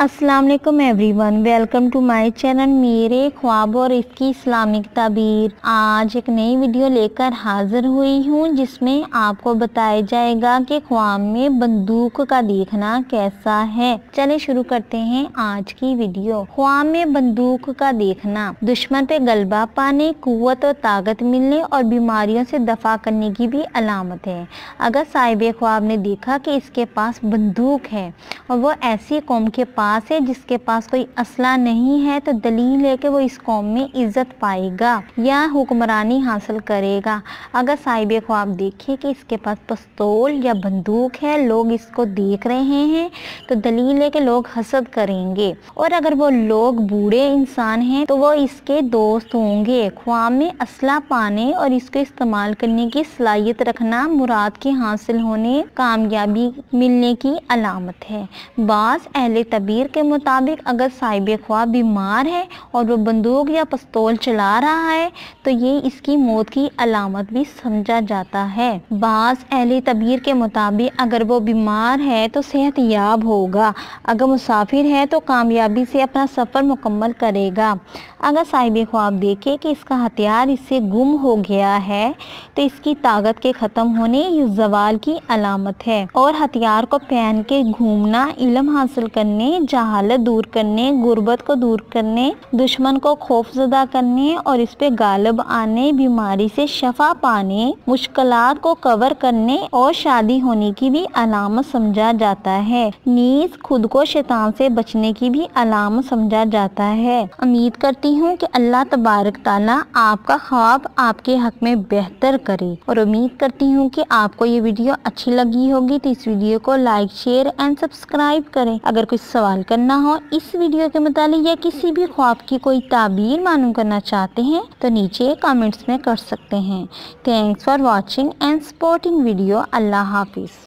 अस्सलाम वालेकुम everyone, welcome to my channel मेरे ख्वाब और इसकी इस्लामिक ताबीर। आज एक नई वीडियो लेकर हाजिर हुई हूँ जिसमें आपको बताया जाएगा कि ख्वाब में बंदूक का देखना कैसा है। चलिए शुरू करते हैं आज की वीडियो। ख्वाब में बंदूक का देखना दुश्मन पे गलबा पाने, कुव्वत और ताकत मिलने और बीमारियों से दफा करने की भी अलामत है। अगर साहिब ख्वाब ने देखा कि इसके पास बंदूक है और वो ऐसी कौम के पास है जिसके पास कोई असला नहीं है, तो दलील है कि वो इस कौम में इज्जत पाएगा या हुक्मरानी हासिल करेगा। अगर साहिब ख्वाब देखे कि इसके पास पिस्तौल या बंदूक है, लोग इसको देख रहे हैं, तो दलील है कि लोग हसद करेंगे। और अगर वो लोग बूढ़े इंसान हैं तो वो इसके दोस्त होंगे। ख्वाब में असला पाने और इसको इस्तेमाल करने की सलाहियत रखना मुराद के हासिल होने, कामयाबी मिलने की अलामत है। बाज़ अहले तबीर के मुताबिक अगर साहिब ख्वाब बीमार है और वो बंदूक या पिस्तौल चला रहा है तो ये इसकी मौत की अलामत भी समझा जाता है। बाज़ अहले तबीर के मुताबिक अगर वो बीमार है तो सेहत याब होगा, अगर मुसाफिर है तो कामयाबी से अपना सफ़र मुकम्मल करेगा। अगर साहिब ख्वाब देखे कि इसका हथियार इससे गुम हो गया है तो इसकी ताकत के ख़त्म होने या ज़वाल की अलामत है। और हथियार को पहन के घूमना इल्म हासिल करने, जहालत दूर करने, गुर्बत को दूर करने, दुश्मन को खौफजदा करने और इस पे गालिब आने, बीमारी से शफा पाने, मुश्किलात को कवर करने और शादी होने की भी अलामत समझा जाता है। नीज खुद को शैतान से बचने की भी अलामत समझा जाता है। उम्मीद करती हूँ कि अल्लाह तबारक ताला आपका ख्वाब आपके हक में बेहतर करे और उम्मीद करती हूँ कि आपको ये वीडियो अच्छी लगी होगी, तो इस वीडियो को लाइक, शेयर एंड सब्सक्राइब करें। अगर कुछ सवाल करना हो इस वीडियो के मुतालिक या किसी भी ख्वाब की कोई ताबीर मालूम करना चाहते हैं तो नीचे कमेंट्स में कर सकते हैं। Thanks for watching and supporting video. Allah हाफिज़।